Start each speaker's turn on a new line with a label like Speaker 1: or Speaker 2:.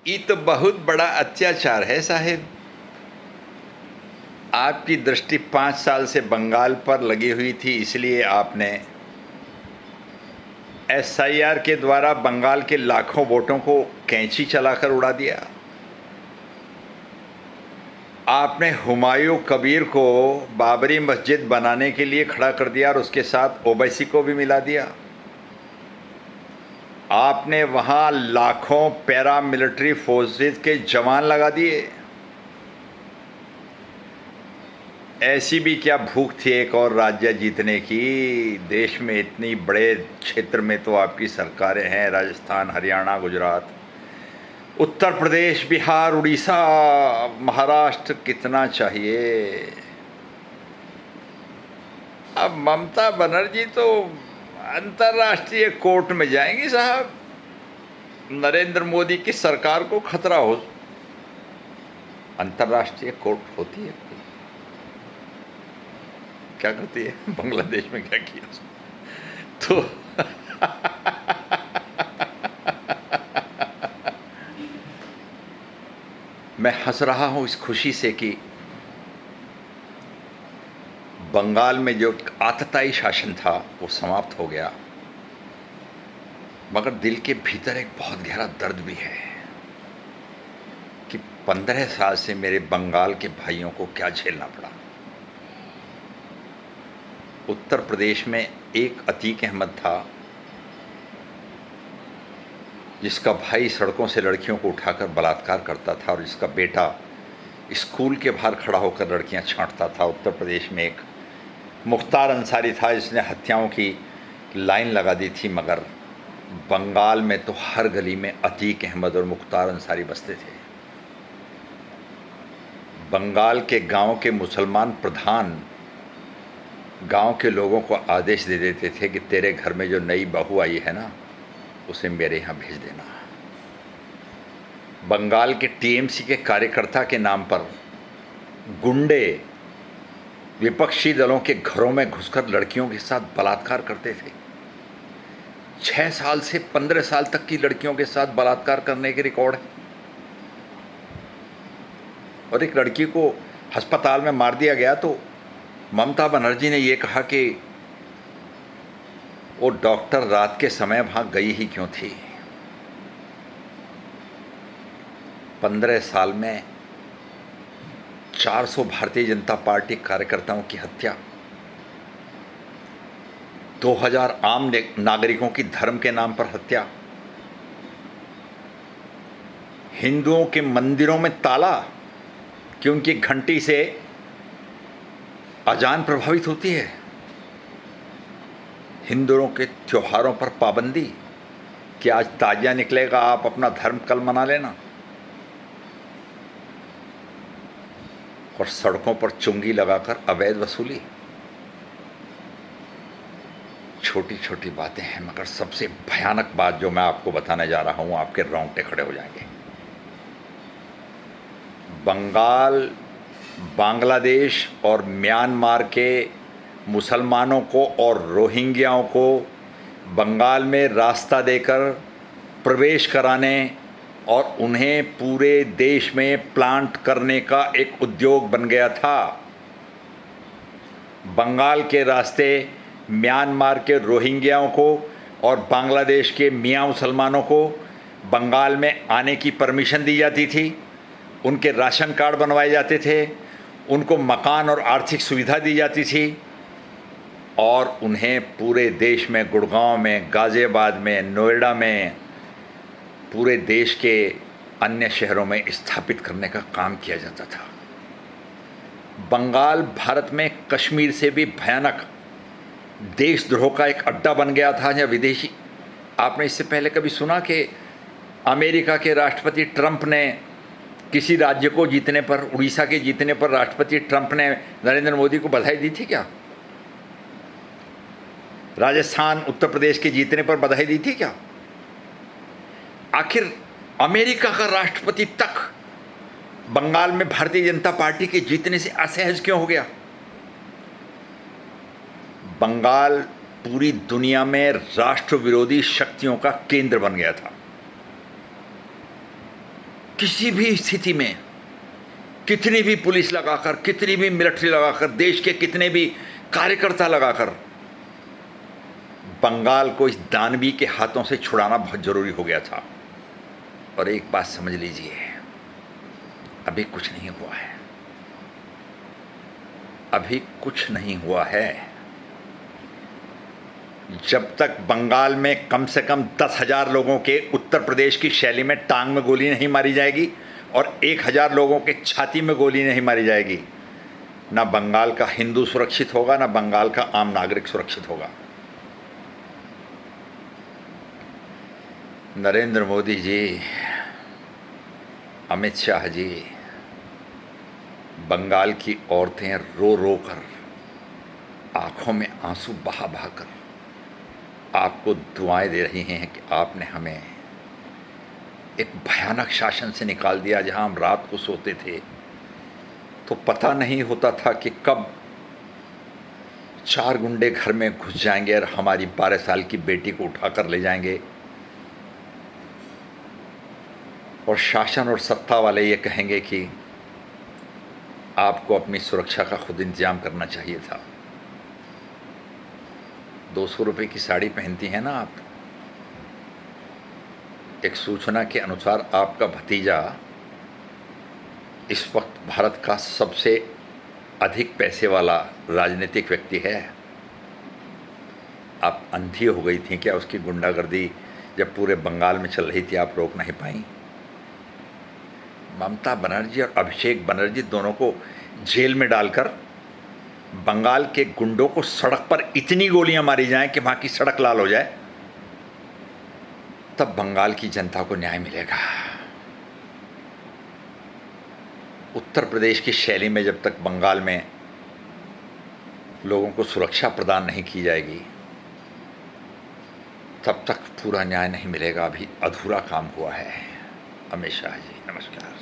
Speaker 1: ये तो बहुत बड़ा अत्याचार है साहिब। आपकी दृष्टि 5 साल से बंगाल पर लगी हुई थी, इसलिए आपने एसआईआर के द्वारा बंगाल के लाखों वोटों को कैंची चलाकर उड़ा दिया। आपने हुमायूं कबीर को बाबरी मस्जिद बनाने के लिए खड़ा कर दिया और उसके साथ ओवैसी को भी मिला दिया। आपने वहां लाखों पैरामिलिट्री फोर्सेस के जवान लगा दिए। ऐसी भी क्या भूख थी एक और राज्य जीतने की? देश में इतनी बड़े क्षेत्र में तो आपकी सरकारें हैं, राजस्थान, हरियाणा, गुजरात, उत्तर प्रदेश, बिहार, उड़ीसा, महाराष्ट्र, कितना चाहिए? अब ममता बनर्जी तो अंतर्राष्ट्रीय कोर्ट में जाएंगी साहब। नरेंद्र मोदी की सरकार को खतरा हो। अंतर्राष्ट्रीय कोर्ट होती है, क्या करती है? बांग्लादेश में क्या किया तो मैं हंस रहा हूं इस खुशी से कि बंगाल में जो आतताई शासन था वो समाप्त हो गया, मगर दिल के भीतर एक बहुत गहरा दर्द भी है कि 15 साल से मेरे बंगाल के भाइयों को क्या झेलना पड़ा। उत्तर प्रदेश में एक अतीक अहमद था जिसका भाई सड़कों से लड़कियों को उठाकर बलात्कार करता था और जिसका बेटा स्कूल के बाहर खड़ा होकर लड़कियां छांटता था। उत्तर प्रदेश में एक मुख्तार अंसारी था जिसने हत्याओं की लाइन लगा दी थी, मगर बंगाल में तो हर गली में अतीक अहमद और मुख्तार अंसारी बसते थे। बंगाल के गांव के मुसलमान प्रधान गांव के लोगों को आदेश दे देते थे कि तेरे घर में जो नई बहू आई है ना, उसे मेरे यहाँ भेज देना। बंगाल के टीएमसी के कार्यकर्ता के नाम पर गुंडे विपक्षी दलों के घरों में घुसकर लड़कियों के साथ बलात्कार करते थे। 6 साल से 15 साल तक की लड़कियों के साथ बलात्कार करने के रिकॉर्ड है। और एक लड़की को अस्पताल में मार दिया गया तो ममता बनर्जी ने यह कहा कि वो डॉक्टर रात के समय वहां गई ही क्यों थी। 15 साल में 400 भारतीय जनता पार्टी कार्यकर्ताओं की हत्या, 2000 आम नागरिकों की धर्म के नाम पर हत्या, हिंदुओं के मंदिरों में ताला कि उनकी घंटी से अजान प्रभावित होती है, हिंदुओं के त्योहारों पर पाबंदी कि आज ताजिया निकलेगा, आप अपना धर्म कल मना लेना, और सड़कों पर चुंगी लगाकर अवैध वसूली। छोटी छोटी बातें हैं, मगर सबसे भयानक बात जो मैं आपको बताने जा रहा हूं, आपके रोंगटे खड़े हो जाएंगे। बंगाल, बांग्लादेश और म्यांमार के मुसलमानों को और रोहिंग्याओं को बंगाल में रास्ता देकर प्रवेश कराने और उन्हें पूरे देश में प्लांट करने का एक उद्योग बन गया था। बंगाल के रास्ते म्यांमार के रोहिंग्याओं को और बांग्लादेश के मियाँ मुसलमानों को बंगाल में आने की परमिशन दी जाती थी, उनके राशन कार्ड बनवाए जाते थे, उनको मकान और आर्थिक सुविधा दी जाती थी और उन्हें पूरे देश में, गुड़गांव में, गाज़ियाबाद में, नोएडा में, पूरे देश के अन्य शहरों में स्थापित करने का काम किया जाता था। बंगाल भारत में कश्मीर से भी भयानक देशद्रोह का एक अड्डा बन गया था जहाँ विदेशी, आपने इससे पहले कभी सुना कि अमेरिका के राष्ट्रपति ट्रंप ने किसी राज्य को जीतने पर, उड़ीसा के जीतने पर राष्ट्रपति ट्रंप ने नरेंद्र मोदी को बधाई दी थी क्या? राजस्थान, उत्तर प्रदेश के जीतने पर बधाई दी थी क्या? आखिर अमेरिका का राष्ट्रपति तक बंगाल में भारतीय जनता पार्टी के जीतने से असहज क्यों हो गया? बंगाल पूरी दुनिया में राष्ट्र विरोधी शक्तियों का केंद्र बन गया था। किसी भी स्थिति में कितनी भी पुलिस लगाकर, कितनी भी मिलिट्री लगाकर, देश के कितने भी कार्यकर्ता लगाकर बंगाल को इस दानवी के हाथों से छुड़ाना बहुत जरूरी हो गया था। और एक बात समझ लीजिए, अभी कुछ नहीं हुआ है, अभी कुछ नहीं हुआ है। जब तक बंगाल में कम से कम 10,000 लोगों के उत्तर प्रदेश की शैली में टांग में गोली नहीं मारी जाएगी और 1,000 लोगों के छाती में गोली नहीं मारी जाएगी, ना बंगाल का हिंदू सुरक्षित होगा, ना बंगाल का आम नागरिक सुरक्षित होगा। नरेंद्र मोदी जी, अमित शाह जी, बंगाल की औरतें रो रो कर, आंखों में आंसू बहा बहा कर आपको दुआएं दे रही हैं कि आपने हमें एक भयानक शासन से निकाल दिया, जहां हम रात को सोते थे तो पता नहीं होता था कि कब 4 गुंडे घर में घुस जाएंगे और हमारी 12 साल की बेटी को उठाकर ले जाएंगे। और शासन और सत्ता वाले ये कहेंगे कि आपको अपनी सुरक्षा का खुद इंतजाम करना चाहिए था। 200 रुपये की साड़ी पहनती हैं ना आप। एक सूचना के अनुसार आपका भतीजा इस वक्त भारत का सबसे अधिक पैसे वाला राजनीतिक व्यक्ति है। आप अंधी हो गई थी क्या? उसकी गुंडागर्दी जब पूरे बंगाल में चल रही थी, आप रोक नहीं पाई? ममता बनर्जी और अभिषेक बनर्जी दोनों को जेल में डालकर बंगाल के गुंडों को सड़क पर इतनी गोलियां मारी जाएं कि वहां की सड़क लाल हो जाए, तब बंगाल की जनता को न्याय मिलेगा। उत्तर प्रदेश की शैली में जब तक बंगाल में लोगों को सुरक्षा प्रदान नहीं की जाएगी, तब तक पूरा न्याय नहीं मिलेगा। अभी अधूरा काम हुआ है। अमित शाह जी, नमस्कार।